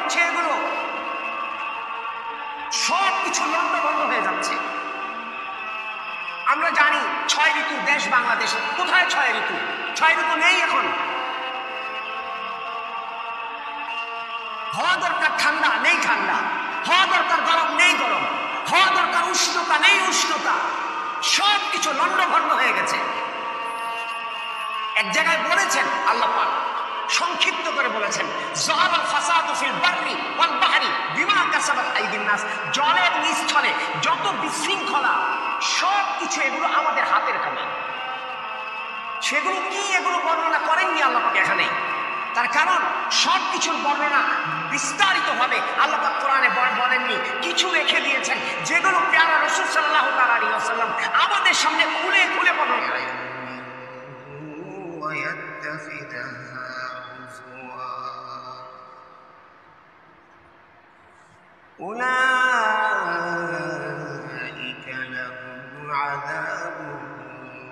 হচ্ছে এগুলো সব কিছু লন্ডভন্ড হয়ে যাচ্ছে। আমরা জানি 6 ঋতু দেশ বাংলাদেশ, কোথায় 6 ঋতু? 6 ঋতু নেই এখন। হওয়া দরকার ঠান্ডা, নেই ঠান্ডা। হওয়া দরকার গরম, নেই গরম। হওয়া দরকার উষ্ণতা, নেই উষ্ণতা। সব কিছু লন্ডভন্ড হয়ে গেছে। এক জায়গায় বলেছেন আল্লাহ পাক, সংক্ষিপ্ত করে বলেছেন, যাহারাল ফাসাদু ফিল বাররি ওয়াল বাহরি বিমা কাসাবাত আইদিন নাস। জলের নিস্থলে যত বিশৃঙ্খলা, সব কিছু এগুলো আমাদের হাতের কামাই। সেগুলো কি, এগুলো বর্ণনা করেননি আল্লাহ পাক এখানে। তার কারণ সব কিছুর বর্ণনা বিস্তারিত ভাবে আল্লাহ পাক কোরআনে বলেননি। কিছু রেখে দিয়েছেন যেগুলো প্যারা রাসূল সাল্লাল্লাহু আলাইহি ওয়াসাল্লাম আমাদের সামনে খুলে খুলে বর্ণনা করেন। أولئك لهم عذاب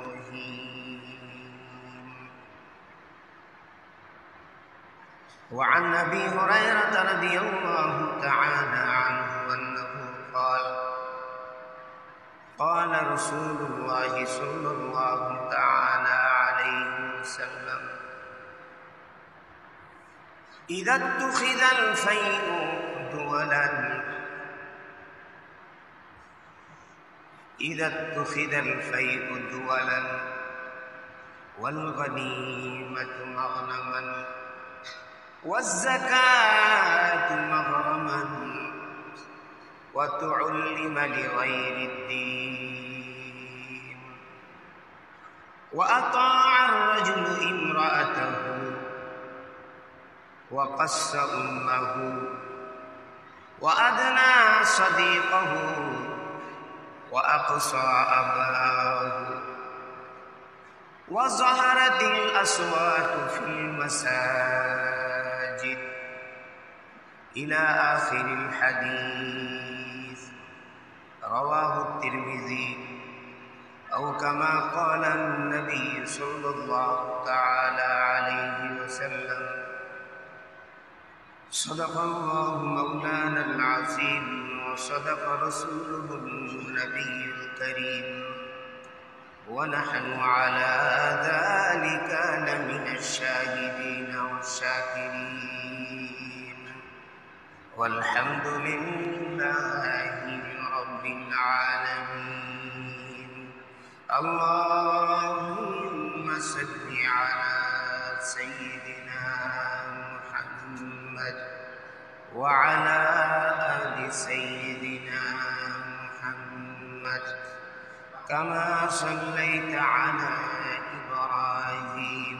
مهين. وعن أبي هريرة رضي الله تعالى عنه أنه قال قال رسول الله صلى الله تعالى عليه وسلم إذا اتخذ الفيء دولا إذا اتخذ الفيء دولا والغنيمة مغنما والزكاة مغرما وتعلم لغير الدين وأطاع الرجل امرأته وقص أمه وأدنى صديقه وأقصى أباه وظهرت الأصوات في المساجد إلى آخر الحديث. رواه الترمذي أو كما قال النبي صلى الله تعالى عليه وسلم. صدق الله مولانا العظيم وصدق رسوله النبي الكريم ونحن على ذلك لمن الشاهدين والشاكرين والحمد لله رب العالمين. اللهم صل على سيدنا محمد وعلى آل سيدنا محمد كما صليت على إبراهيم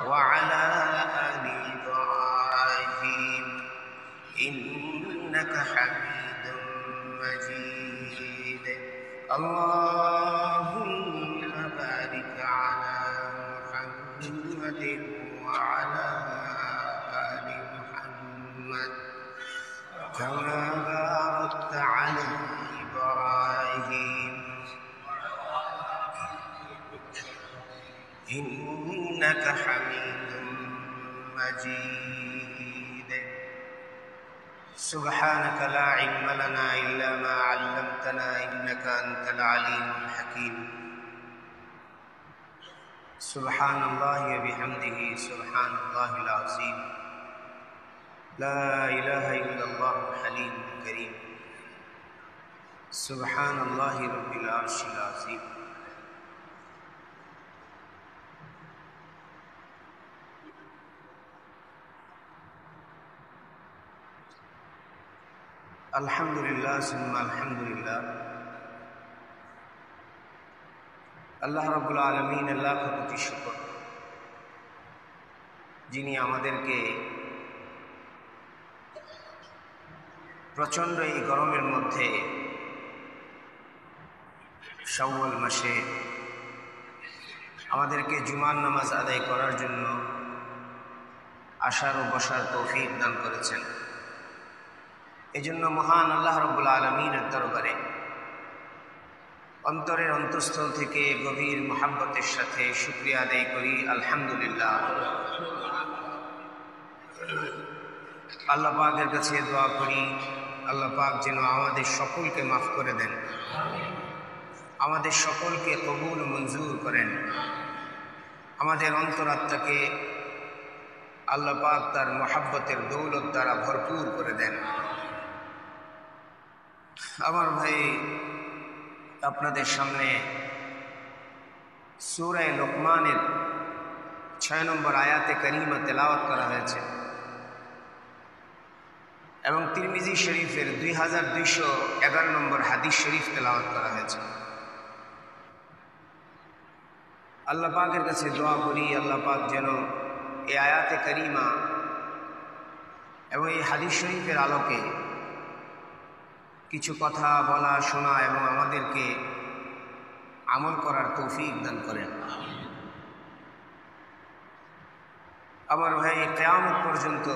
وعلى آل إبراهيم إنك حميد مجيد. اللهم بارك على محمد وعلى آل محمد كما باركت على إبراهيم إنك حميد مجيد. سبحانك لا علم لنا إلا ما علمتنا إنك أنت العليم الحكيم. سبحان الله وبحمده سبحان الله العظيم. لا إله إلا الله الحليم الكريم. سبحان الله رب العرش العظيم. আলহামদুলিল্লাহ সুম্মা আলহামদুলিল্লাহ। আল্লাহ রাব্বুল আলামিন, আল্লাহ প্রতি শুকর, যিনি আমাদেরকে প্রচণ্ড এই গরমের মধ্যে শাওয়াল মাসে আমাদেরকে জুমার নামাজ আদায় করার জন্য আসার ও বসার তৌফিক দান করেছেন। এজন্য মহান আল্লাহ রাব্বুল আলামিনের দরবারে অন্তরের অন্তঃস্থল থেকে গভীর মুহাব্বতের সাথে শুকরিয়া আদায় করি। আলহামদুলিল্লাহ। আল্লাহ পাকের কাছে দোয়া করি আল্লাহ পাক যেন আমাদের সকলকে মাফ করে দেন, আমাদের সকলকে কবুল মঞ্জুর করেন, আমাদের অন্তরাত্মাকে আল্লাহ পাক তার মহাব্বতের দৌলত দ্বারা ভরপুর করে দেন। আমার ভাই, আপনাদের সামনে সূরা লোকমানের 6 নম্বর আয়াতে কারিমা তেলাওয়াত করা হয়েছে এবং তিরমিজি শরীফের 2211 নম্বর হাদিস শরীফ তেলাওয়াত করা হয়েছে। আল্লাহ পাকের কাছে দোয়া করি আল্লাহ পাক যেন এই আয়াতে কারিমা এবং এই হাদিস শরীফের আলোকে কিছু কথা বলা, শোনা এবং আমাদেরকে আমল করার তৌফিক দান করেন। আমার ভাই, কিয়ামত পর্যন্ত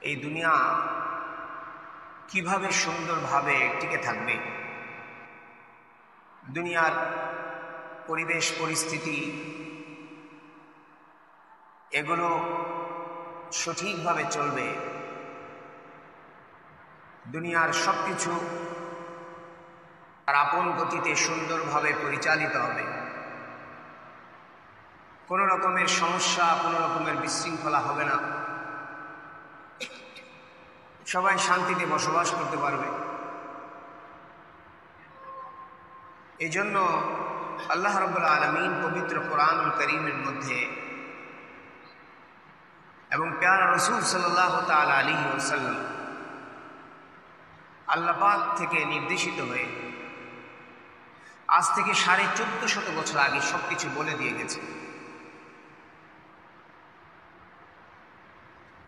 এই দুনিয়া কিভাবে সুন্দরভাবে টিকে থাকবে, দুনিয়ার পরিবেশ পরিস্থিতি এগুলো সঠিকভাবে চলবে, দুনিয়ার সব কিছু তার আপন গতিতে সুন্দরভাবে পরিচালিত হবে, কোনো রকমের সমস্যা, কোনো রকমের বিশৃঙ্খলা হবে না, সবাই শান্তিতে বসবাস করতে পারবে। এই জন্য আল্লাহ রাব্বুল আলামিন পবিত্র কোরআনুল কারীমের মধ্যে এবং প্যারা রাসূল সাল্লাল্লাহু তাআলা আলাইহি ওয়াসাল্লাম আল্লাহ পাক থেকে নির্দেশিত হয়ে আজ থেকে 1450 বছর আগে সবকিছু বলে দিয়ে গেছে।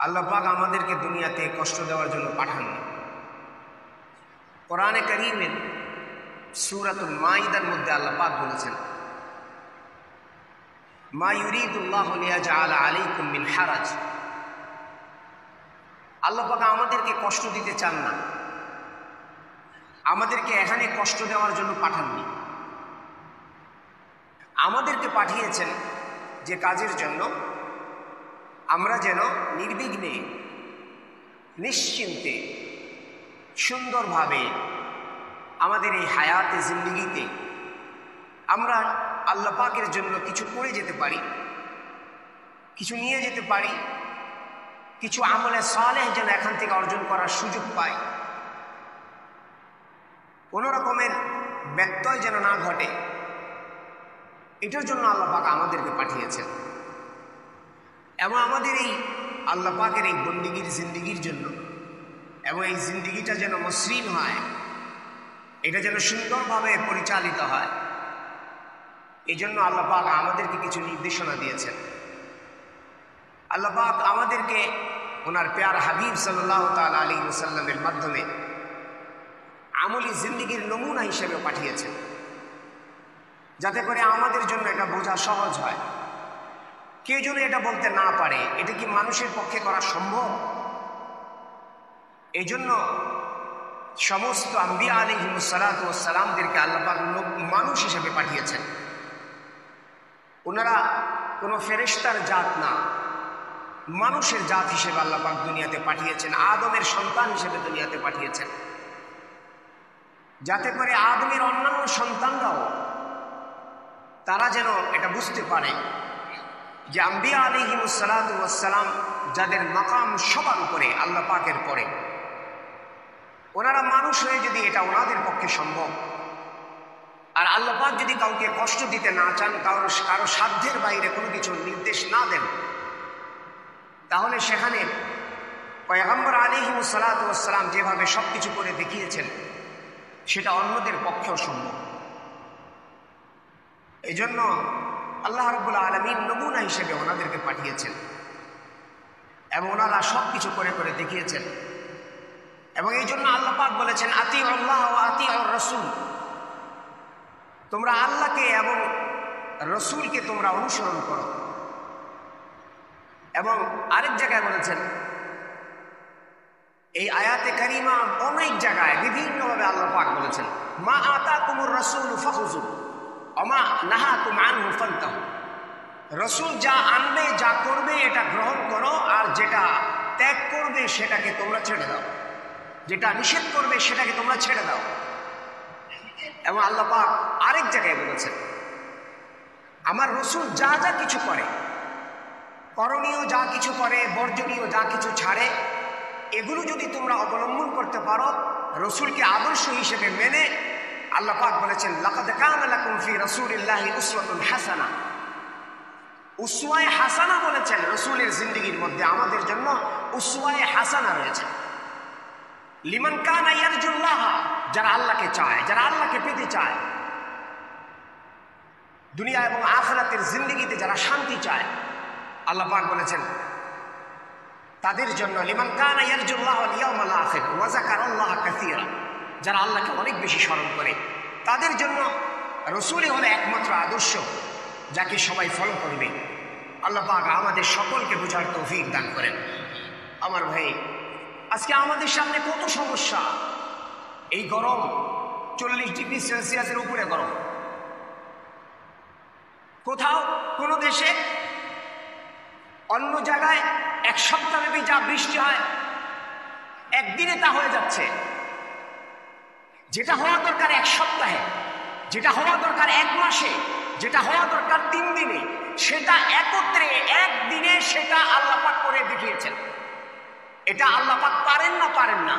আল্লাহ পাক আমাদেরকে দুনিয়াতে কষ্ট দেওয়ার জন্য পাঠাননি। কোরআনে কারীমের সূরাতুল মাইদার মধ্যে আল্লাহ পাক বলেছেন, মা ইউরিদুল্লাহু লিয়াজআলা আলাইকুম মিন হারাজ। আল্লাহ পাক আমাদেরকে কষ্ট দিতে চান না, আমাদেরকে এখানে কষ্ট দেওয়ার জন্য পাঠাননি। আমাদেরকে পাঠিয়েছেন যে কাজের জন্য আমরা যেন নির্বিঘ্নে নিশ্চিন্তে সুন্দরভাবে আমাদের এই হায়াতে জিন্দেগিতে আমরা আল্লাহ পাকের জন্য কিছু করে যেতে পারি, কিছু নিয়ে যেতে পারি, কিছু আমলে সালেহ যেন এখান থেকে অর্জন করার সুযোগ পাই, কোনো রকমের ব্যত্যয় যেন না ঘটে, এটার জন্য আল্লাহ পাক আমাদেরকে পাঠিয়েছেন। এবং আমাদের এই আল্লাহ পাকের এই বন্দিগির জিন্দিগির জন্য এবং এই জিন্দিগিটা যেন মসৃণ হয়, এটা যেন সুন্দরভাবে পরিচালিত হয়, এই জন্য আল্লাহ পাক আমাদেরকে কিছু নির্দেশনা দিয়েছেন। আল্লাহ পাক আমাদেরকে ওনার প্যার হাবিব সাল্লাল্লাহু তাআলা আলাইহি ওয়াসাল্লামের মাধ্যমে আমলি জিন্দিগির নমুনা হিসেবে পাঠিয়েছেন, যাতে করে আমাদের জন্য এটা বোঝা সহজ হয়। কেউ যেন এটা বলতে না পারে এটা কি মানুষের পক্ষে করা সম্ভব। এই জন্য সমস্ত আম্বিয়া আলাইহিমুস সালাতু ওয়াস সালামদেরকে আল্লাহ পাক মানুষ হিসেবে পাঠিয়েছেন। ওনারা কোনো ফেরেশতার জাত না, মানুষের জাত হিসেবে আল্লাহ পাক দুনিয়াতে পাঠিয়েছেন, আদমের সন্তান হিসেবে দুনিয়াতে পাঠিয়েছেন, যাতে করে আদমের অন্যান্য সন্তানরাও তারা যেন এটা বুঝতে পারে যে আম্বিয়া আলাইহিমুস সালাতু ওয়াস সালাম যাদের মাকাম সবার উপরে আল্লাহ পাকের পরে, ওনারা মানুষ হয়ে যদি এটা ওনাদের পক্ষে সম্ভব, আর আল্লাহ পাক যদি কাউকে কষ্ট দিতে না চান, কারো সাধ্যের বাইরে কোনো কিছু নির্দেশ না দেন, তাহলে সেখানে পয়গম্বর আলাইহিমুস সালাতু ওয়াস সালাম যেভাবে সবকিছু করে দেখিয়েছেন সেটা অন্যদের পক্ষেও সম্ভব। এই জন্য আল্লাহ রাব্বুল আলামিন নমুনা হিসেবে ওনাদেরকে পাঠিয়েছেন এবং ওনারা সব কিছু করে করে দেখিয়েছেন। এবং এই জন্য আল্লাহ পাক বলেছেন, আতিউল্লাহ ওয়া আতিউর রাসূল, তোমরা আল্লাহকে এবং রসুলকে তোমরা অনুসরণ করো। এবং আরেক জায়গায় বলেছেন, এই আয়াতে কারিমা অনেক জায়গায় বিভিন্নভাবে আল্লাহ পাক বলেছেন, মা আতাকুমুর রাসূলু ফাখুযু ওয়া মা নাহাকুম আনহু ফান্তাহু। রসুল যা আনবে, যা করবে এটা গ্রহণ করো, আর যেটা ত্যাগ করবে সেটাকে তোমরা ছেড়ে দাও, যেটা নিষেধ করবে সেটাকে তোমরা ছেড়ে দাও। এবং আল্লাহ পাক আরেক জায়গায় বলেছেন, আমার রসুল যা যা কিছু করে, করণীয় যা কিছু করে, বর্জনীয় যা কিছু ছাড়ে, এগুলো যদি তোমরা অবলম্বন করতে পারো, রসুলকে আদর্শ হিসেবে মেনে, আল্লাহ পাক বলেছেন লাকাদ কানা লাকুম ফি রাসূলিল্লাহি উসওয়াতুন হাসানা। উসওয়ায়ে হাসানা বলেছেন, রসুলের জিন্দেগির মধ্যে আমাদের জন্য উসওয়ায়ে হাসানা রয়েছে। লিমান কানা ইয়ারজুল্লাহ, যারা আল্লাহকে চায়, যারা আল্লাহকে পেতে চায়, দুনিয়া এবং আখিরাতের জিন্দেগিতে যারা শান্তি চায়, আল্লাহ পাক বলেছেন তাদের জন্য লিমান কানা ইয়ারজুল্লাহ ওয়াল ইয়াউমাল আখির ওয়া যাকারাল্লাহ কাসীরা, যারা আল্লাহকে অনেক বেশি স্মরণ করে, তাদের জন্য রসুলই হলো একমাত্র আদর্শ যাকে সবাই ফলো করবে। আল্লাহ পাক আমাদের সকলকে বোঝার তৌফিক দান করেন। আমার ভাই, আজকে আমাদের সামনে কত সমস্যা। এই গরম 40 ডিগ্রি সেলসিয়াসের উপরে গরম, কোথাও কোনো দেশে, অন্য জায়গায় এক সপ্তাহব্যাপী যা বৃষ্টি হয় একদিনে তা হয়ে যাচ্ছে। যেটা হওয়া দরকার এক সপ্তাহে, যেটা হওয়া দরকার এক মাসে, যেটা হওয়া দরকার 3 দিনে, সেটা একত্রে একদিনে সেটা আল্লাহ পাক করে দেখিয়েছেন। এটা আল্লাহ পাক পারেন না? পারেন না।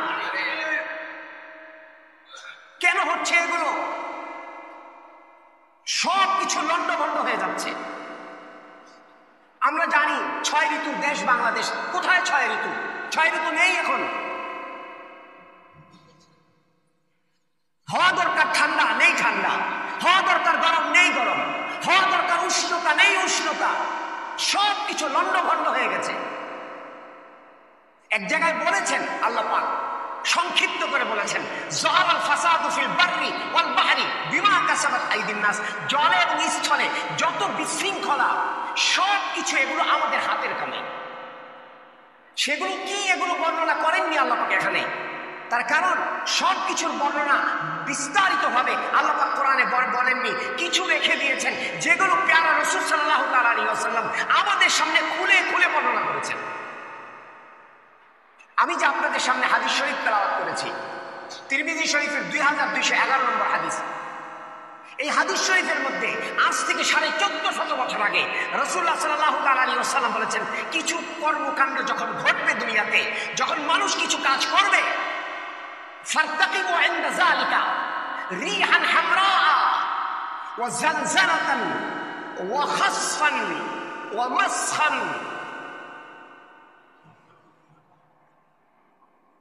কেন হচ্ছে এগুলো? সব কিছু লন্ডভন্ড হয়ে যাচ্ছে। আমরা জানি 6 ঋতুর দেশ বাংলাদেশ। কোথায় 6 ঋতু? 6 ঋতু নেই এখন। হওয়া দরকার ঠান্ডা, নেই ঠান্ডা। হওয়া দরকার গরম, নেই গরম। হওয়া দরকার উষ্ণতা, নেই উষ্ণতা। সব কিছু লন্ডভন্ড হয়ে গেছে। এক জায়গায় বলেছেন আল্লাহ পাক, সংক্ষিপ্ত করে বলেছেন, যাহারাল ফাসাদু ফিল বাররি ওয়াল বাহরি বিমা কাসাবাত আইদিন নাস। জলে এবং স্থলে যত বিশৃঙ্খলা, সব কিছু এগুলো আমাদের হাতের কামাই। সেগুলো কি? এগুলো বর্ণনা করেননি আল্লাহ পাক এখানে। তার কারণ সব কিছুর বর্ণনা বিস্তারিত ভাবে আল্লাহ পাক কোরআনে বলেননি। কিছু রেখে দিয়েছেন যেগুলো প্যারা রাসূল সাল্লাল্লাহু তাআলা আলাইহি ওয়াসাল্লাম আমাদের সামনে খুলে খুলে বর্ণনা করেছেন। আমি যে আপনাদের সামনে হাদিস শরীফ তেলাওয়াত করেছি, তিরমিজি শরীফের 2211 নম্বর হাদিস। এই হাদিস শরীফের মধ্যে আজ থেকে 1450 বছর আগে রাসূলুল্লাহ সাল্লাল্লাহু তাআলা আলাইহি ওয়াসাল্লাম বলেছেন, কিছু কর্মকাণ্ড যখন ঘটবে দুনিয়াতে, যখন মানুষ কিছু কাজ করবে, ফারতাকিবু ইনদা যালিকা রিহান হামরা ওয়া জালজালাতান ওয়া খাসফান ওয়া মাসখান।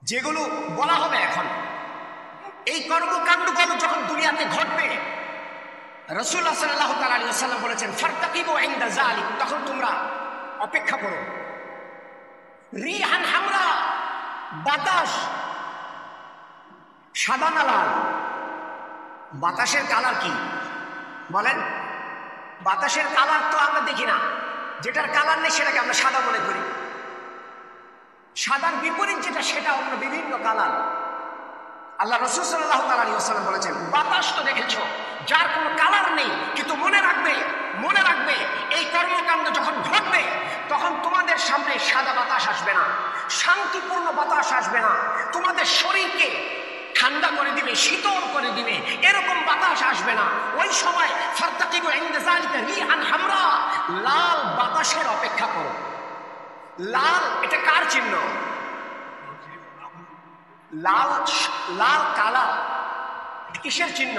যেগুলো বলা হবে এখন, এই কর্মকাণ্ডগুলো যখন দুনিয়াতে ঘটবে, রাসূলুল্লাহ সাল্লাল্লাহু তাআলা আলাইহি ওয়াসাল্লাম বলেছেন, ফারতাকিবু ইনদা যালিক, তখন তোমরা অপেক্ষা করো। রিহান হামরা, বাতাস সাদা না লাল? বাতাসের কালার কি বলেন? বাতাসের কালার তো আমরা দেখি না। যেটার কালার নেই সেটাকে আমরা সাদা মনে করি। সাদার বিপরীত যেটা, সেটা অন্য বিভিন্ন কালার। আল্লাহ রাসূল সাল্লাল্লাহু তাআলা আলাইহি ওয়াসাল্লাম বলেছেন, বাতাস তো দেখেছো যার কোনো কালার নেই, কিন্তু মনে রাখবে, মনে রাখবে, এই কর্মকাণ্ড যখন ঘটবে তখন তোমাদের সামনে সাদা বাতাস আসবে না, শান্তিপূর্ণ বাতাস আসবে না, তোমাদের শরীরকে ঠান্ডা করে দিবে, শীতল করে দিবে, এরকম বাতাস আসবে না। ওই সময় ফারতাকিবু ইনদা যালিকা রিহান হামরা, লাল বাতাসের অপেক্ষা করো। লাল, এটা কার চিহ্ন? লাল, লাল কালার কিসের চিহ্ন?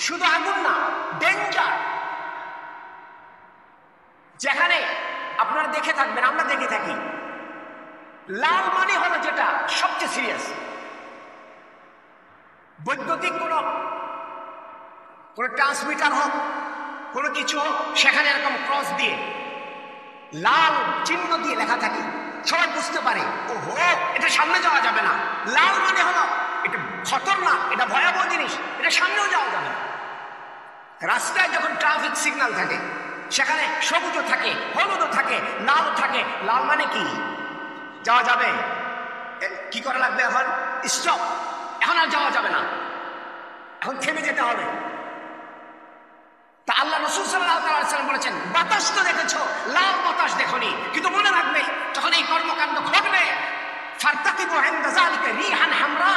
শুধু আগুন না, ডেঞ্জার। যেখানে আপনারা দেখে থাকবেন, আমরা দেখে থাকি, লাল মানে হলো যেটা সবচেয়ে সিরিয়াস। বৈদ্যুতিক কোনো ট্রান্সমিটার হোক, কোনো কিছু হোক, সেখানে এরকম ক্রস দিয়ে লাল চিহ্ন দিয়ে লেখা থাকে, সবাই বুঝতে পারে ওহো এটা সামনে যাওয়া যাবে না। লাল মানে হলো এটা খতরনাক, এটা ভয়াবহ জিনিস, এটা সামনেও যাওয়া যাবে না। রাস্তায় যখন ট্রাফিক সিগন্যাল থাকে, সেখানে সবুজও থাকে, হলুদও থাকে, লালও থাকে। লাল মানে কি? যাওয়া যাবে। কি করা লাগবে এখন? স্টপ, এখন আর যাওয়া যাবে না, এখন থেমে যেতে হবে। তা আল্লাহ রাসূল সাল্লাল্লাহু আলাইহি ওয়াসাল্লাম বলেছেন, বাতাস তো দেখেছো, লাল বাতাস দেখোনি, কিন্তু মনে রাখবে যখন এই কর্মকাণ্ড ঘটবে, ফারতাকিবু ইনদা যালিকা রিহান হামরা,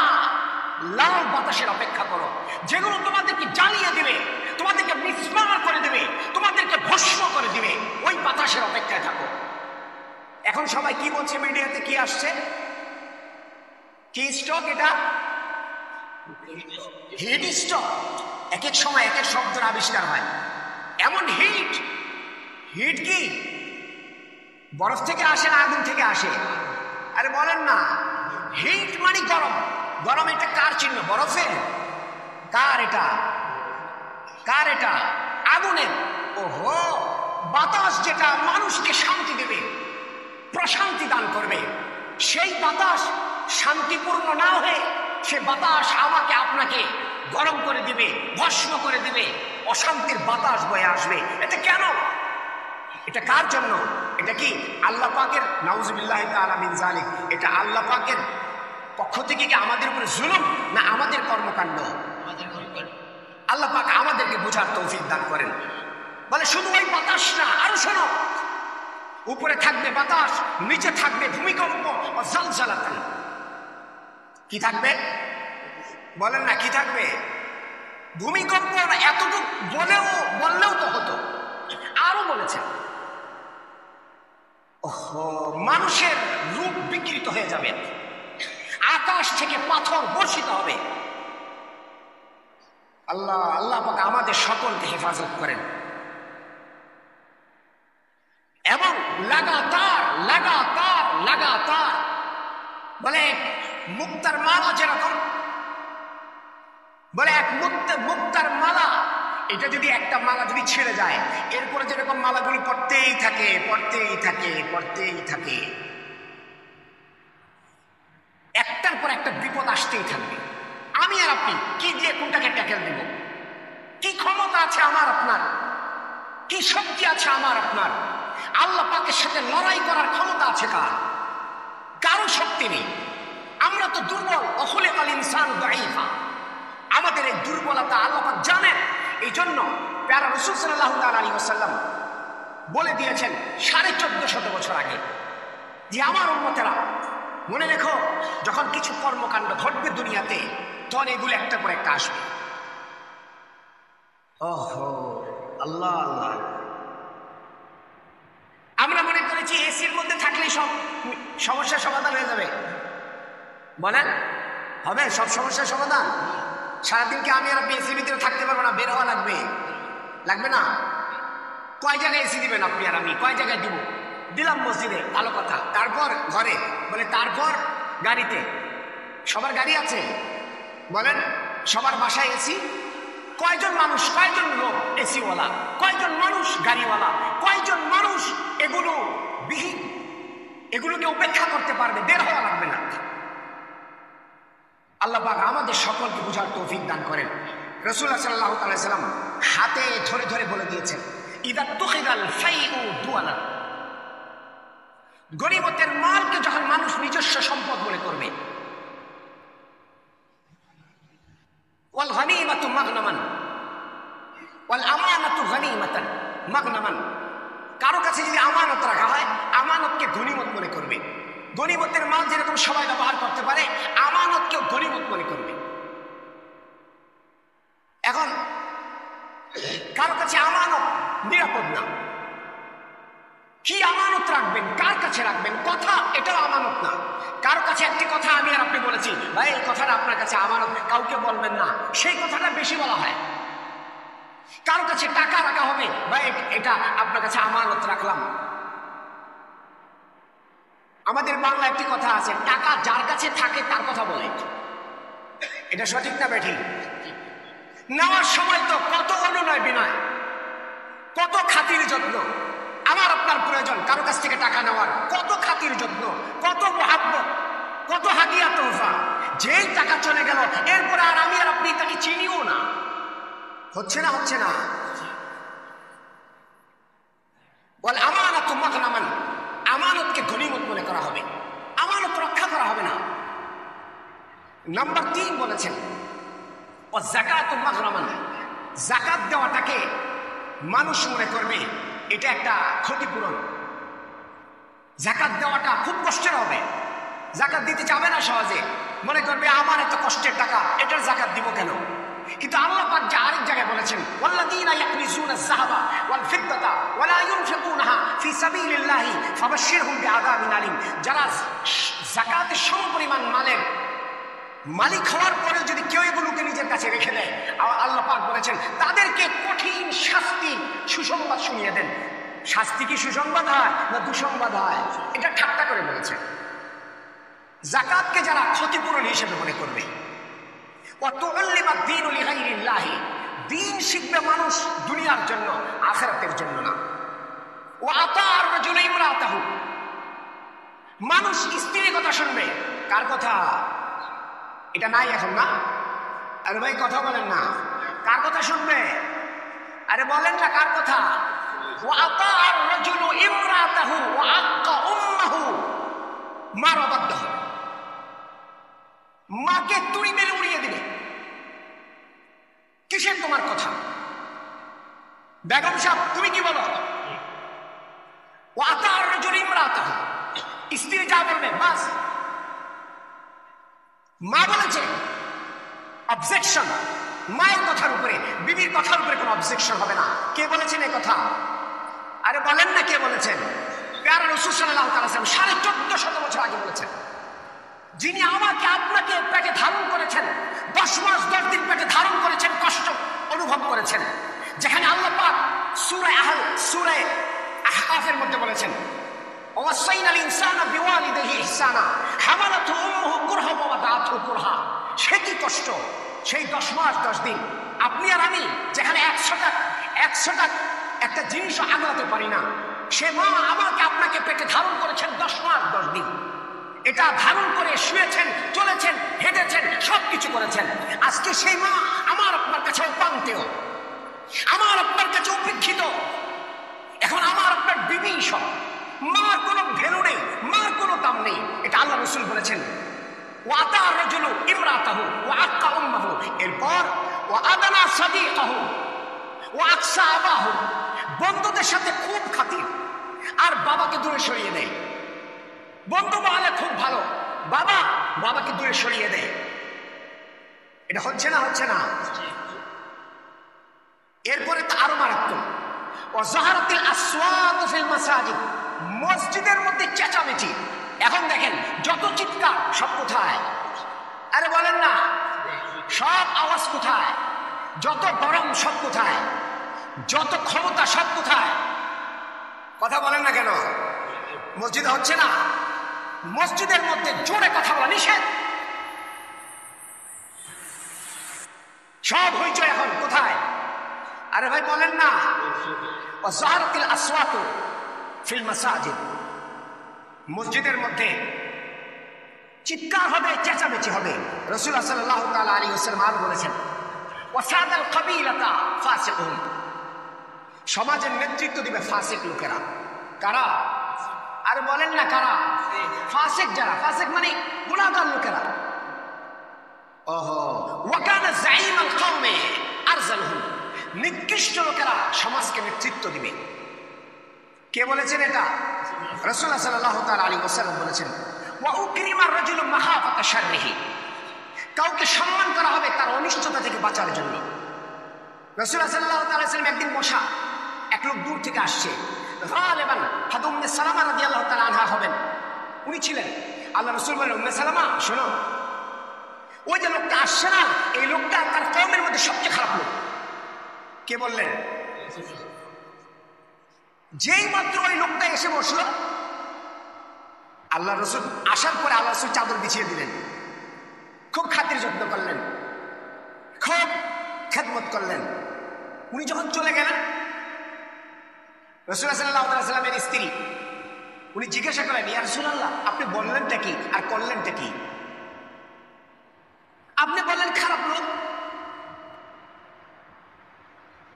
লাল বাতাসের অপেক্ষা করো, যেগুলো তোমাদেরকে জ্বালিয়ে দিবে, তোমাদেরকে মিসমার করে দিবে, তোমাদেরকে ভস্ম করে দিবে, ওই বাতাসের অপেক্ষায় থাকো। এখন সবাই কি বলছে, মিডিয়াতে কি আসছে, কি স্টক, এটা হিট স্টক। এক এক সময় এক এক শব্দের আবিষ্কার হয়। এমন হিট, হিট কি বরফ থেকে আসে না আগুন থেকে আসে? আরে বলেন না, হিট মানে গরম। গরম এটা কার চিহ্ন? বরফের? কার এটা? কার এটা? আগুনের। ওহো, বাতাস যেটা মানুষকে শান্তি দেবে, প্রশান্তি দান করবে, সেই বাতাস শান্তিপূর্ণ না হয়ে সে বাতাস আমাকে আপনাকে গরম করে দিবে, ভস্ম করে দিবে, অশান্তির বাতাস বয়ে আসবে। এটা কেন? এটা কার জন্য? এটা কি আল্লাহ পাকের, নাউজুবিল্লাহি তাআলা মিন যালিক, এটা আল্লাহ পাকের পক্ষ থেকে কি আমাদের উপরে জুলুম, না আমাদের কর্মকাণ্ড? আল্লাহ পাক আমাদেরকে বোঝার তৌফিক দান করেন। বলে শুধু ওই বাতাস না, আরো শোনো, উপরে থাকবে বাতাস, নিচে থাকবে ভূমিকম্প, জালজালাতান। কি থাকবে? বলেন না, কি থাকবে? ভূমিকম্প। এতটুকু বললেও তো হতো, আরো বলেছেন মানুষের রূপ বিকৃত হয়ে যাবে, আকাশ থেকে পাথর বর্ষিত হবে। আল্লাহ পাক আমাদের সকলকে হেফাজত করেন। এবং লাগাতার লাগাতার লাগাতার বলে মুক্তার মালা, যেরকম বলে এক মুক্তার মালা, এটা যদি একটা মালা যদি ছেড়ে যায়, এরপরে যেরকম মালাগুলি পড়তেই থাকে পড়তেই থাকে পড়তেই থাকে, একটার পর একটা বিপদ আসতেই থাকবে। আমি আর আপনি কি দিয়ে কোনটাকে ট্যাকেল দিব? কি ক্ষমতা আছে আমার আপনার? কি শক্তি আছে আমার আপনার? আল্লাহ পাকের সাথে লড়াই করার ক্ষমতা আছে কার? কারো শক্তি নেই। আমরা তো দুর্বল। অখুলিকাল ইনসানু দাঈফা। আমাদের এই দুর্বলতা আল্লাহ পাক জানেন। এই জন্য প্যারা রাসূল সাল্লাল্লাহু আলাইহি ওয়াসাল্লাম বলে দিয়েছেন 1450 বছর আগে যে আমার উম্মতেরা মনে রেখো, যখন কিছু কর্মকাণ্ড ঘটবে দুনিয়াতে, তখন এগুলো একটা পর একটা আসবে। ওহো, আল্লাহ আল্লাহ। আমরা মনে করেছি এসির মধ্যে থাকলেই সব সমস্যার সমাধান হয়ে যাবে। বলেন, হবে সব সমস্যার সমাধান? সারাদিন কি আমি আর আপনি এসির ভিতরে থাকতে পারবো না? বের হওয়া লাগবে, লাগবে না? কয় জায়গায় এসি দিবেন আপনি আর আমি? কয় জায়গায় দিব? দিলাম মসজিদে, ভালো কথা। তারপর ঘরে, বলে তারপর গাড়িতে। সবার গাড়ি আছে? বলেন, সবার বাসায় এসি? কয়জন মানুষ, কয়জন লোক এসিওয়ালা? কয়জন মানুষ গাড়িওয়ালা? কয়জন মানুষ এগুলো বিহীন, এগুলোকে উপেক্ষা করতে পারবে? বের হওয়া লাগবে না। আল্লাহ পাক আমাদের সকলকে বুঝার তৌফিক দান করেন। রাসূলুল্লাহ সাল্লাল্লাহু আলাইহি সাল্লাম হাতে ধরে ধরে বলে দিয়েছেন, ইদা তুখিদাল ফাইউ দুয়ালা, গনিমতের মালকে যখন মানুষ নিজস্ব সম্পদ মনে করবে, ওয়াল গনিমাতু মাগনামান ওয়াল আমানাতু গনিমাতান মাগনামান, কারো কাছে যদি আমানত রাখা হয়, আমানতকে গনিমত মনে করবে। গনিমতের মাল যেরকম সবাই ব্যবহার করতে পারে, আমানতকেও গনিমত মনে করবে। এখন কারো কাছে আমানত নিরাপদ না। কি আমানত রাখবেন? কার কাছে রাখবেন? কথা, এটাও আমানত না। কারো কাছে একটি কথা আমি আর আপনি বলেছি, ভাই এই কথাটা আপনার কাছে আমানত, কাউকে বলবেন না, সেই কথাটা বেশি বলা হয়। কারো কাছে টাকা রাখা হবে, ভাই এটা আপনার কাছে আমানত রাখলাম। আমাদের বাংলা একটি কথা আছে, টাকা যার কাছে থাকে তার কথা বলে। এটা সঠিক না বেঠিক? নেওয়ার সময় তো কত অনুনয় বিনয়, কত খাতির যত্ন। আমার আপনার প্রয়োজন কারো কাছ থেকে টাকা নেওয়ার, কত খাতির যত্ন, কত মহাব্বত, কত হাদিয়া তোহফা। যেই টাকা চলে গেল, এরপরে আর আমি আর আপনি তাকে চিনিও না। হচ্ছে না? হচ্ছে না? বল আমানাতু মাগনামান, আমানতকে গনিমত মনে করা হবে, আমানত রক্ষা করা হবে না। নাম্বার 3 বলেছেন, ও যাকাতু মাগনামান, যাকাত দেওয়াটাকে মানুষ মনে করবে এটা একটা ক্ষতিপূরণ। যাকাত দেওয়াটা খুব কষ্টের হবে, যাকাত দিতে যাবে না সহজে, মনে করবে আমার এত কষ্টের টাকা, এটার যাকাত দিব কেন? কিন্তু আল্লাহ পাক যে আরেক জায়গায় বলেছেন, ওয়াল্লাযীনা ইয়াকনিজুনা আয-যাহাবা ওয়াল ফিদ্দাতা ওয়া লা ইউনফিকুনাহা ফি সাবিলিল্লাহি ফাবাশশিরহুম বিআযাবিন আলীম। যারা যাকাতের সমপরিমাণ মালের মালিক হওয়ার পরে যদি কেউ এগুলোকে নিজের কাছে রেখে দেয়, আল্লাহ পাক বলেছেন তাদেরকে কঠিন শাস্তি সুসংবাদ শুনিয়ে দেন। শাস্তি কি সুসংবাদ হয় না দুঃসংবাদ হয়? এটা ঠাট্টা করে বলেছেন। যাকাতকে যারা ক্ষতিপূরণ হিসেবে মনে করবে, দিন শিখবে মানুষ দুনিয়ার জন্য, আখিরাতের জন্য না। মানুষ স্ত্রীর কথা শুনবে। কার কথা? এটা নাই এখন না? আরে ভাই কথা বলেন না, কার কথা শুনবে? আরে বলেন না কার কথা? মাকে তুড়ি মেরে উড়িয়ে দিবে। কিসের তোমার কথা? বেগম সাহেব তুমি কি বলো? স্ত্রী যা বলবে বাস। মা বলেছে অবজেকশন, মায়ের কথার উপরে, বিবির কথার উপরে কোনো অবজেকশন হবে না। কে বলেছেন এই কথা? আরে বলেন না কে বলেছেন? প্যারা রাসূল সাল্লাল্লাহু আলাইহি ওয়াসাল্লাম 1450 বছর আগে বলেছেন, যিনি আমাকে আপনাকে পেটে ধারণ করেছেন, 10 মাস 10 দিন পেটে ধারণ করেছেন, কষ্ট অনুভব করেছেন। যেখানে আল্লাহ পাক সূরা আহকাফের মধ্যে বলেছেন, ওয়াসাইনাল ইনসানা বিওয়ালিদিহি ইহসানা হামালাতহু উম্মুহু কুরহা ওয়া ওয়াদাআতহু কুরহা। সে কি কষ্ট, সেই 10 মাস 10 দিন। আপনি আর আমি যেখানে 100টা একটা জিনিস আগাতে পারি না, সে মা আমাকে আপনাকে পেটে ধারণ করেছেন 10 মাস 10 দিন। এটা ধারণ করে শুয়েছেন, চলেছেন, হেঁটেছেন, সবকিছু করেছেন। আজকে সেই মা আমার আপনার কাছে উপান্তেয়, আমার আপনার কাছে উপেক্ষিত। এখন আমার আপনার বিবি সব, মার কোনো ভ্যালু নেই, মার কোনো দাম নেই। এটা আল্লাহ রাসূল বলেছেন। ওয়াতা রাজুলু ইমরাতাহু ওয়া আক্কা উম্মাহু, এরপর ওয়া আদানা সাদিকাহু ওয়া আকসা আবাহু, বন্ধুদের সাথে খুব খাতির আর বাবাকে দূরে সরিয়ে দেয়। বন্ধু বলে খুব ভালো, বাবাকে দূরে সরিয়ে দেয়। এটা হচ্ছে না? হচ্ছে না? এরপরে তো আরো মারাত্মক, ওয়াজাহারাতিল আসওয়াতু ফিল মাসাজিদ, মসজিদের মধ্যে চেঁচামেচি। এখন দেখেন যত চিৎকার সব কোথায়? আরে বলেন না, সব আওয়াজ কোথায়? যত গরম সব কোথায়? যত ক্ষমতা সব কোথায়? কথা বলেন না কেন? মসজিদে হচ্ছে না? মসজিদের মধ্যে জোরে কথা বলা নিষেধ। সব হইচই এখন কোথায়? আরে ভাই বলেন না, ওয়াজাহারাতিল আসওয়াতু ফিল মাসাজিদ, মসজিদের মধ্যে চিৎকার হবে, চেঁচামেচি হবে। রাসূলুল্লাহ সাল্লাল্লাহু তাআলা আলাইহি ওয়াসাল্লাম আরো বলেছেন, ওয়াসাদাল কাবিলাতা ফাসিকুন, সমাজের নেতৃত্ব দিবে ফাসিক লোকেরা। কারা? আর বলেন না কারা? ফাসিক যারা, ফাসিক মানে গুনাহগার লোকেরা। ওহো, ওয়া কানা যাইমাল কওমে আরজালহুম, নিকৃষ্ট লোকেরা সমাজকে নেতৃত্ব দিবে। কে বলেছেন এটা? রাসূলুল্লাহ সাল্লাল্লাহু তাআলা আলাইহি ওয়াসাল্লাম বলেছেন, ওয়া উকরিমার রাজুলু মাখাফাতা শাররিহি, কাউকে সম্মান করা হবে তার অনিষ্টতা থেকে বাঁচার জন্য। রাসূলুল্লাহ সাল্লাল্লাহু তাআলা আলাইহি ওয়াসাল্লাম একদিন বসা, এক লোক দূর থেকে আসছে, গালিবান হযরত উম্মে সালামা রাদিয়াল্লাহু তাআলা আনহা হবেন, উনি ছিলেন। আল্লাহ রাসূল বলেন, উম্মে সালামা শোনো, ওই যে লোকটা আসছে না, এই লোকটা তার কওমের মধ্যে সবচেয়ে খারাপ লোক। কে বললেন? যেই মাত্র ওই লোকটা এসে বসলো, আল্লাহ রসুল আসার পরে আল্লাহ রসুল চাদর বিছিয়ে দিলেন, খুব খাতির যত্ন করলেন, খুব খেদমত করলেন। উনি যখন চলে গেলেন, রাসূলুল্লাহ সাল্লাল্লাহু আলাইহি ওয়াসাল্লামের স্ত্রী উনি জিজ্ঞাসা করলেন, ইয়া রাসূলুল্লাহ আপনি বললেনটা কি আর করলেনটা কি? আপনি বললেন খারাপ লোক,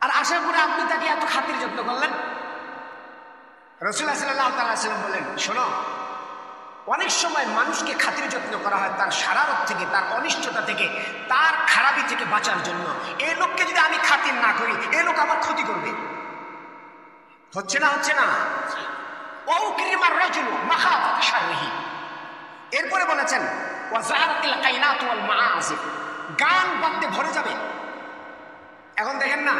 আর আসার পরে আপনি তাকে এত খাতির যত্ন করলেন। রাসূলুল্লাহ সাল্লাল্লাহু আলাইহি ওয়াসাল্লাম বললেন, শোনো, অনেক সময় মানুষকে খাতির যত্ন করা হয় তার শারারত থেকে, তার অনিষ্টতা থেকে, তার খারাপি থেকে বাঁচার জন্য। এই লোককে যদি আমি খাতির না করি, এই লোক আমার ক্ষতি করবে। হচ্ছে না হচ্ছে না। ওয়াউকরিমার রাজুলু মাখাফাতা শাররিহি। এরপরে বলেছেন ওয়াজারাতিল কাইনাত ওয়াল মাআজিফ, গান বাদ্যে ভরে যাবে। এখন দেখেন না,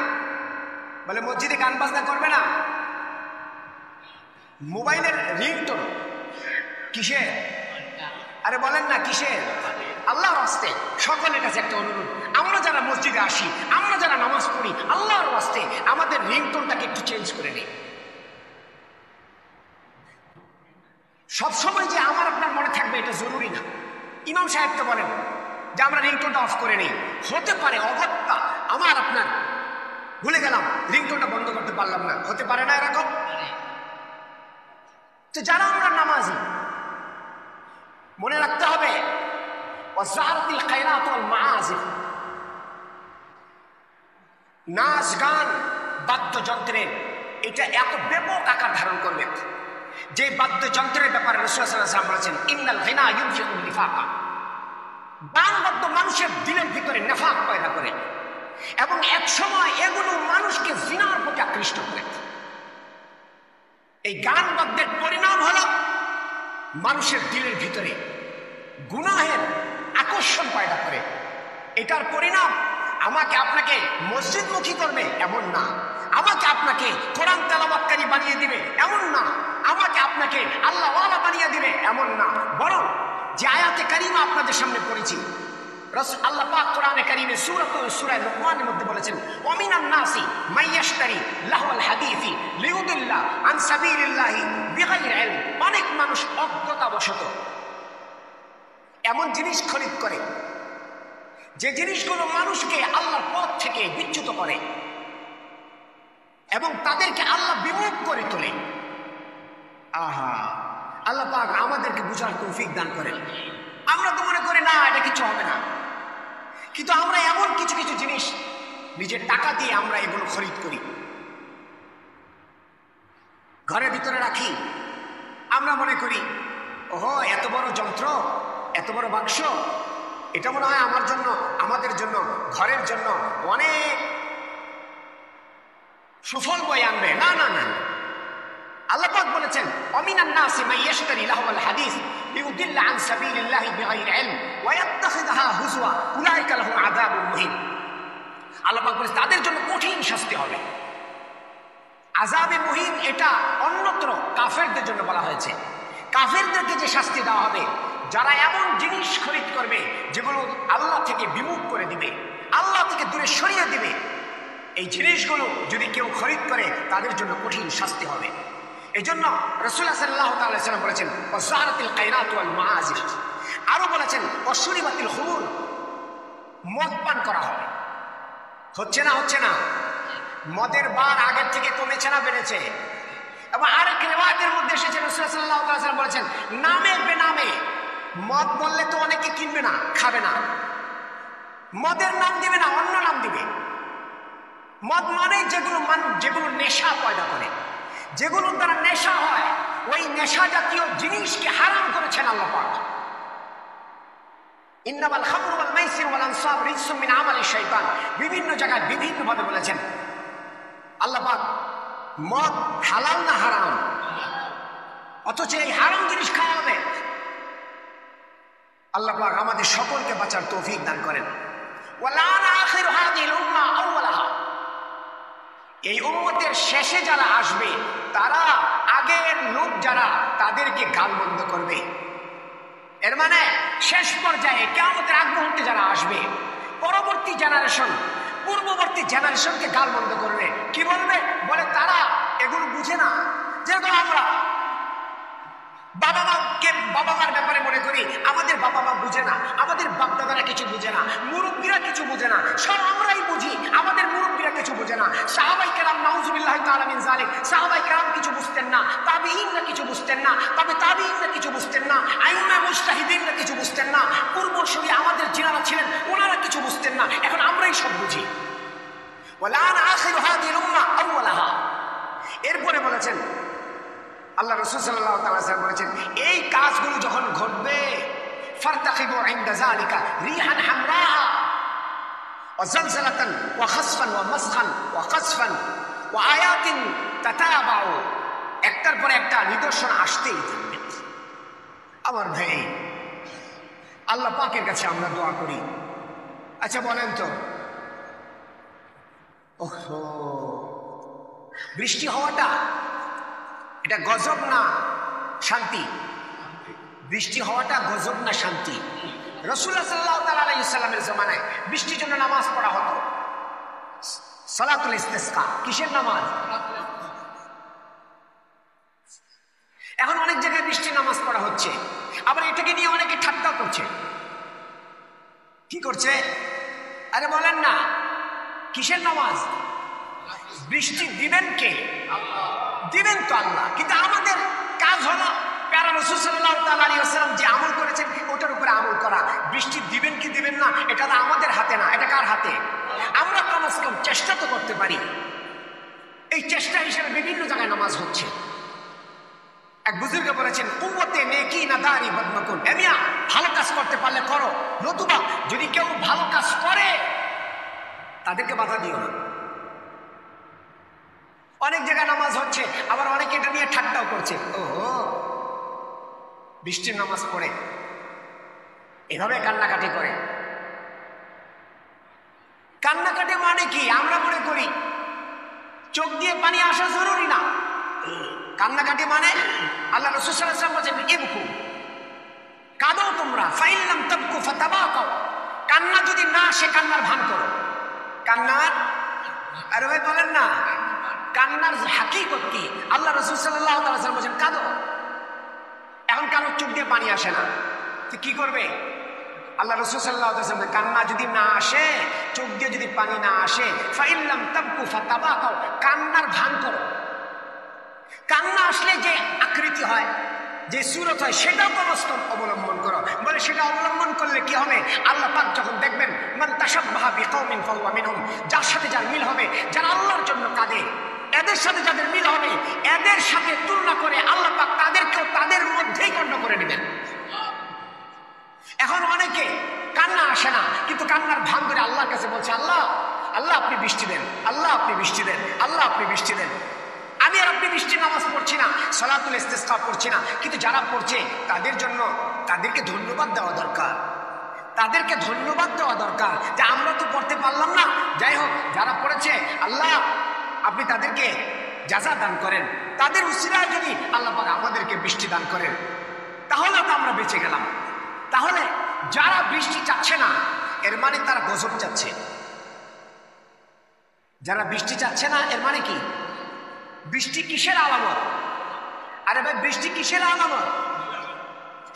বলে মসজিদে গান বাজনা করবে না, মোবাইলের রিংটোন কিসের? আরে বলেন না কিসের? আল্লাহর ওয়াস্তে সকলের কাছে একটা অনুরোধ, আমরা যারা মসজিদে আসি, আমরা যারা নামাজ পড়ি, আল্লাহর ওয়াস্তে আমাদের রিংটোনটাকে একটু চেঞ্জ করে নিই। সবসময় যে আমার আপনার মনে থাকবে এটা জরুরি না। ইমাম সাহেব তো বলেন যে আমরা রিংটোনটা অফ করে নিই। হতে পারে অগত্যা আমার আপনার ভুলে গেলাম, রিংটোনটা বন্ধ করতে পারলাম না, হতে পারে না এরকম? তো যারা আমরা নামাজি মনে রাখতে হবে ওয়াজারাতিল কাইনাত ওয়াল মাআজিফ, নাচ গান বাদ্যযন্ত্রের এটা এত ব্যাপক আকার ধারণ করবে যে বাদ্যযন্ত্রের ব্যাপারে রাসূলুল্লাহ সাল্লাল্লাহু আলাইহি ওয়াসাল্লাম বলেছেন ইন্নাল গিনা ইউনফিকুন নিফাকা, গান বাদ্য মানুষের দিলের ভিতরে নেফাক পয়দা করে এবং এক সময় এগুলো মানুষকে জিনার প্রতি আকৃষ্ট করে। এই গান বাদ্যের পরিণাম হলো মানুষের দিলের ভিতরে গুনাহের আকর্ষণ পয়দা করে। এটার পরিণাম আমাকে আপনাকে মসজিদমুখী করবে এমন না, আমাকে আপনাকে কোরআন তেলাওয়াতকারী বানিয়ে দিবে এমন না, আমাকে আপনাকে আল্লাহওয়ালা বানিয়ে দিবে এমন না, বরং যে আয়াতে কারিমা আপনাদের সামনে পড়েছি, আল্লাহ পাক কোরআনে কারিমে সূরা লুকমানের মধ্যে বলেছেন ওয়ামিনান নাসি মাইয়াশতারি লাহওয়াল হাদিসি লিউদিল্লা আন সাবিলিল্লাহি বিগাইরি ইলম। অনেক মানুষ অজ্ঞতাবশত এমন জিনিস খরিদ করে যে জিনিসগুলো মানুষকে আল্লাহর পথ থেকে বিচ্যুত করে এবং তাদেরকে আল্লাহ বিমুখ করে তোলে। আহা, আল্লাহ পাক আমাদেরকে বুঝার তৌফিক দান করেন। আমরা তো মনে করি না এটা কিছু হবে না, কিন্তু আমরা এমন কিছু কিছু জিনিস নিজের টাকা দিয়ে আমরা এগুলো খরিদ করি, ঘরের ভিতরে রাখি। আমরা মনে করি ওহো এত বড় যন্ত্র, এত বড় বাক্স, এটা মনে হয় আমার জন্য, আমাদের জন্য, ঘরের জন্য অনেক সুফল বয়ে আনবে। না না না, আল্লাহ পাক বলেছেন ওয়ামিনান নাসি মাইয়াশতারি লাহওয়াল হাদিস লিউদিল্লা আন সাবিলিল্লাহি বিগাইরি ইলম ওয়া ইয়াত্তাখিযুহা হুজওয়া উলাইকা লাহুম আযাবুন মুহিন। আল্লাহ পাক বলেছেন তাদের জন্য কঠিন শাস্তি হবে। আযাবে মুহিন এটা অন্যত্র কাফেরদের জন্য বলা হয়েছে। কাফেরদেরকে যে শাস্তি দেওয়া হবে যারা এমন জিনিস খরিদ করবে যেগুলো আল্লাহ থেকে বিমুখ করে দিবে, আল্লাহ থেকে দূরে সরিয়ে দিবে, এই জিনিসগুলো যদি কেউ খরিদ করে তাদের জন্য কঠিন শাস্তি হবে। এই জন্য রাসূলুল্লাহ সাল্লাল্লাহু আলাইহি ওয়াসাল্লাম বলেছেন ওয়াজারাতিল কাইনাত ওয়াল মাআজিফ, আরো বলেছেন ওয়াশুরিবাতিল খুমুর, মদ পান করা হবে। হচ্ছে না হচ্ছে না? মদের বার আগের থেকে কমেছে না বেড়েছে? এবং আরেক রিওয়ায়াতের মধ্যে এসেছে রাসূলুল্লাহ সাল্লাল্লাহু আলাইহি ওয়াসাল্লাম বলেছেন নামে বেনামে মদ বললে তো অনেকে কিনবে না, খাবে না, মদের নাম দিবে না, অন্য নাম দিবে। মদ মানে যেগুলো নেশা পয়দা করে, যেগুলোর দ্বারা নেশা হয়, ওই নেশা জাতীয় জিনিসকে হারাম করেছেন আল্লাহ পাক। ইন্নামাল খামরু ওয়াল মাইসির ওয়াল আনসাব রিজসুম মিন আমালিশ শাইতান, বিভিন্ন জায়গায় বিভিন্ন ভাবে বলেছেন আল্লাহ পাক। মদ হালাল না হারাম? অথচ এই হারাম জিনিস খাওয়া হবে। আল্লাহ পাক আমাদের সকলকে বাঁচার তৌফিক দান করেন। ওয়ালানা আখিরু হাদিহিল উম্মাহ আউওয়ালাহা, এই উম্মতের শেষে যারা আসবে তারা আগের লোক যারা তাদেরকে গালমন্দ করবে। এর মানে শেষ পর্যায়ে কিয়ামতের আগ মুহূর্তে যারা আসবে পরবর্তী জেনারেশন পূর্ববর্তী জেনারেশনকে গালমন্দ করবে। কি বলবে? বলে তারা এগুলো বুঝে না। যেরকম আমরা বাবা মার ব্যাপারে মনে করি আমাদের বাবা মা বুঝে না, আমাদের বাপদাদারা কিছু বুঝে না, মুরব্বীরা কিছু বুঝে না, সব আমরাই বুঝি, আমাদের মুরব্বীরা কিছু বুঝে না। সাহাবায়ে কেরাম নাউজুবিল্লাহি তাআলা মিন যালিক, সাহাবায়ে কেরাম কিছু বুঝতেন না, তাবিঈনরা কিছু বুঝতেন না, তবে তাবিঈনরা কিছু বুঝতেন না, আইম্মা মুজতাহিদিনরা কিছু বুঝতেন না, পূর্বসূরি আমাদের যিনারা ছিলেন ওনারা কিছু বুঝতেন না। এখন আমরাই সব বুঝি। ওয়ালানা আখিরু হাদিহিল উম্মাহ আউওয়ালাহা। এরপরে বলেছেন আল্লাহ রাসূল সাল্লাল্লাহু আলাইহি ওয়াসাল্লাম বলেছেন এই কাজগুলো যখন ঘটবে ফারতাকিবু ইনদা যালিকা রিহান হামরা ওয়া জালজালাতান ওয়া খাসফান ওয়া মাসখান ওয়া কাসফান ওয়া আয়াতিন তাতাবাউ, একটার পর একটা নিদর্শন আসতেই থাকবে। আমার ভাই, আল্লাহ পাকের কাছে আমরা দোয়া করি। আচ্ছা বলেন তো, ওহো, বৃষ্টি হওয়াটা এটা গজব না শান্তি? বৃষ্টি হওয়াটা গজব না শান্তি? রাসূলুল্লাহ সাল্লাল্লাহু তাআলা আলাইহি ওয়াসাল্লামের জামানায় বৃষ্টির জন্য নামাজ পড়া হতো, সালাতুল ইস্তিসকা। কিসের নামাজ? এখন অনেক জায়গায় বৃষ্টির নামাজ পড়া হচ্ছে, আবার এটাকে নিয়ে অনেকে ঠাট্টা করছে। কি করছে? আরে বলেন না, কিসের নামাজ? বৃষ্টি দিবেন কে? দিবেন তো আল্লাহ। কিন্তু আমাদের কাজ হলো প্যারা রাসূল সাল্লাল্লাহু তাআলা আলাইহি ওয়াসাল্লাম যে আমল করেছেন ওটার উপরে আমল করা। বৃষ্টি দিবেন কি দিবেন না এটা তো আমাদের হাতে না, এটা কার হাতে? আমরা কমস কম চেষ্টা তো করতে পারি। এই চেষ্টা হিসেবে বিভিন্ন জায়গায় নামাজ হচ্ছে। এক বুজুর্গ বলেছেন, কুওয়াতে নেকি না দাড়ি বদমাকুন। এমিয়া, ভালো কাজ করতে পারলে করো, নতুবা যদি কেউ ভালো কাজ করে তাদেরকে বাধা দিও না। অনেক জায়গায় নামাজ হচ্ছে, আবার অনেকে এটা নিয়ে ঠাট্টাও করছে। ওহো, বৃষ্টির নামাজ পড়ে এভাবে কান্নাকাটি করে। কান্নাকাটি মানে কি? আমরা মনে করি চোখ দিয়ে পানি আসা জরুরি না। কান্নাকাটি মানে আল্লাহ রাসূল সাল্লাল্লাহু আলাইহি ওয়াসাল্লাম বলেছেন, ইবকু, কাঁদো তোমরা, ফাইন লাম তাবকু ফাতাবাকাউ। কান্না যদি না আসে কান্নার ভান করো। কান্নার, আরে ভাই বলেন না, কান্নার হাকিকত কি? আল্লাহ রাসূল সাল্লাল্লাহু আলাইহি ওয়াসাল্লাম বলেছেন কাঁদো। এখন কারো চোখ দিয়ে পানি আসে না, তো কি করবে? আল্লাহ রাসূল সাল্লাল্লাহু আলাইহি ওয়াসাল্লাম কান্না যদি না আসে, চোখ দিয়ে যদি পানি না আসে, ফাইন লাম তাবকু ফাতাবাকাউ, কান্নার ভান করো। কান্না আসলে যে আকৃতি হয়, যে সুরত হয়, সেটাও কমস কম অবলম্বন করো। বলে সেটা অবলম্বন করলে কি হবে? আল্লাহ পাক যখন দেখবেন মান তাশাব্বাহা বিকওমিন ফাহুয়া মিনহুম, যার সাথে যার মিল হবে, যারা আল্লাহর জন্য কাঁদে, এদের সাথে যাদের মিল হবে, এদের সাথে তুলনা করে আল্লাহ পাক তাদেরকেও তাদের মধ্যেই গণ্য করে নেবেন। এখন অনেকে কান্না আসে না, কিন্তু কান্নার ভান ধরে আল্লাহর কাছে বলছে, আল্লাহ, আল্লাহ আপনি বৃষ্টি দেন, আল্লাহ আপনি বৃষ্টি দেন, আল্লাহ আপনি বৃষ্টি দেন। আমি আর আপনি বৃষ্টির নামাজ পড়ছি না, সালাতুল ইস্তিসকা পড়ছি না, কিন্তু যারা পড়ছে তাদের জন্য তাদেরকে ধন্যবাদ দেওয়া দরকার। তাদেরকে ধন্যবাদ দেওয়া দরকার যে আমরা তো পড়তে পারলাম না, যাই হোক যারা পড়েছে আল্লাহ আপনি তাদেরকে জাযা দান করেন। তাদের উসিলায় যদি আল্লাহ পাক আমাদেরকে বৃষ্টি দান করেন, তাহলে তো আমরা বেঁচে গেলাম। তাহলে যারা বৃষ্টি চাচ্ছে না, এর মানে তারা গজব চাচ্ছে। যারা বৃষ্টি চাচ্ছে না, এর মানে কি? বৃষ্টি কিসের আলামত? আরে ভাই, বৃষ্টি কিসের আলামত?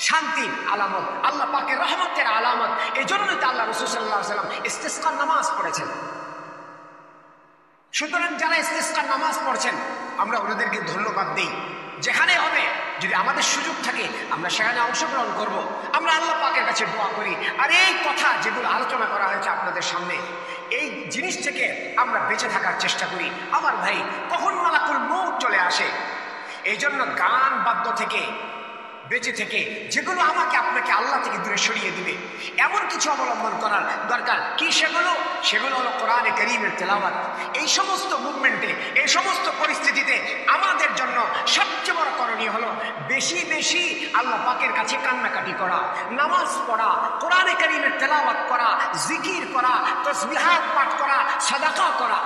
শান্তির আলামত, আল্লাহ পাকের রহমতের আলামত। এই জন্যই তো আল্লাহ রাসূল সাল্লাল্লাহু আলাইহি ওয়াসাল্লাম ইস্তিসকার নামাজ পড়েছেন। সুতরাং যারা ইস্তিসকার নামাজ পড়ছেন, আমরা ওনাদেরকে ধন্যবাদ দিই। যেখানে হবে, যদি আমাদের সুযোগ থাকে আমরা সেখানে অংশগ্রহণ করব। আমরা আল্লাহ পাকের কাছে দোয়া করি। আর এই কথা যেগুলো আলোচনা করা হয়েছে আপনাদের সামনে, এই জিনিস থেকে আমরা বেঁচে থাকার চেষ্টা করি। আমার ভাই, কখন মালাকুল মউত চলে আসে, এই জন্য গান বাদ্য থেকে বেঁচে থেকে যেগুলো আমাকে আপনাকে আল্লাহ থেকে দূরে সরিয়ে দিবে, এমন কিছু অবলম্বন করার দরকার। কি সেগুলো? সেগুলো হলো কোরআনে কারীমের তেলাওয়াত। এই সমস্ত মুভমেন্টে, এই সমস্ত পরিস্থিতিতে আমাদের জন্য সবচেয়ে বড় করণীয় হলো বেশি বেশি আল্লাহ পাকের কাছে কান্নাকাটি করা, নামাজ পড়া, কোরআনে কারীমের তেলাওয়াত করা, জিকির করা, তাসবিহাত পাঠ করা, সাদাকা করা,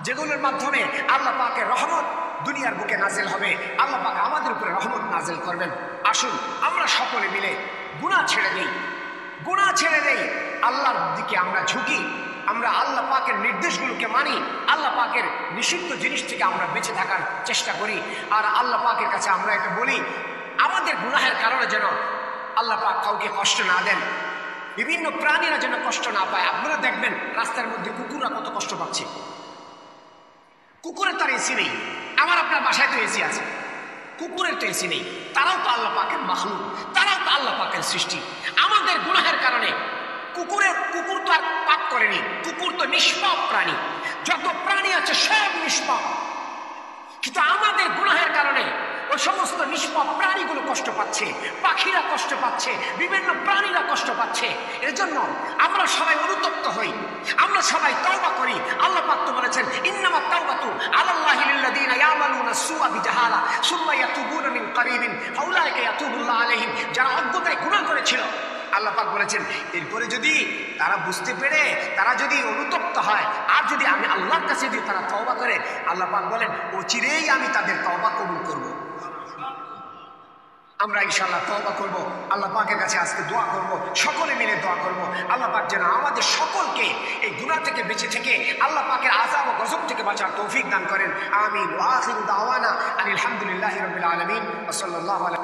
যেগুলোর মাধ্যমে আল্লাহ পাকের রহমত দুনিয়ার বুকে নাজিল হবে। আল্লাহ পাক আমাদের উপরে রহমত নাজিল করবেন। আসুন আমরা সকলে মিলে গুনাহ ছেড়ে দেই, গুনাহ ছেড়ে দেই, আল্লাহর দিকে আমরা ঝুঁকি, আমরা আল্লাহ পাকের নির্দেশগুলোকে মানি, আল্লাহ পাকের নিষিদ্ধ জিনিস থেকে আমরা বেঁচে থাকার চেষ্টা করি। আর আল্লাহ পাকের কাছে আমরা এটা বলি, আমাদের গুনাহের কারণে যেন আল্লাহ পাক কাউকে কষ্ট না দেন, বিভিন্ন প্রাণীরা যেন কষ্ট না পায়। আপনারা দেখবেন রাস্তার মধ্যে কুকুররা কত কষ্ট পাচ্ছে। কুকুরের তার এসি নেই, আমার আপনার বাসায় তো এসি আছে, কুকুরের তো এসি নেই। তারাও তো আল্লাহ পাকের মাখলুক, তারাও তো আল্লাহ পাকের সৃষ্টি। আমাদের গুনাহের কারণে কুকুর তো আর পাপ করেনি, কুকুর তো নিষ্পাপ প্রাণী, যত প্রাণী আছে সব নিষ্পাপ। কিন্তু আমাদের গুনাহের কারণে ওই সমস্ত নিষ্পাপ প্রাণীগুলো কষ্ট পাচ্ছে, পাখিরা কষ্ট পাচ্ছে, বিভিন্ন প্রাণীরা কষ্ট পাচ্ছে। এর জন্য আমরা সবাই অনুতপ্ত হই, আমরা সবাই তওবা করি। আল্লাহ পাক তো বলেছেন ইন্নামাত তাওবাতু আলাল্লাহি লিল্লাযিনা ইয়ামালুনা সুআ বিজাহালা সুম্মা ইয়াতুবুনা মিন কারিবিন ফাউলাইকা ইয়াতুবুল্লাহু আলাইহিম। যারা অজ্ঞতায় গুনাহ করেছিল, আল্লাহ পাক বলেছেন এরপরে যদি তারা বুঝতে পেরে তারা যদি অনুতপ্ত হয় আর যদি আমি আল্লাহর কাছে যদি তারা তওবা করে, আল্লাহ পাক বলেন অচিরেই আমি তাদের তওবা কবুল করব। আমরা ইনশাআল্লাহ তওবা করব, আল্লাহ পাকের কাছে আজকে দোয়া করব, সকলে মিলে দোয়া করব। আল্লাহ পাক যেন আমাদের সকলকে এই গুনাহ থেকে বেঁচে থেকে আল্লাহ পাকের আযাব ও গজব থেকে বাঁচার তৌফিক দান করেন। আমিন। ওয়া আখিরু দাওয়ানা আনিল হামদুলিল্লাহি রাব্বিল আলামিন ওয়া সাল্লাল্লাহু আলা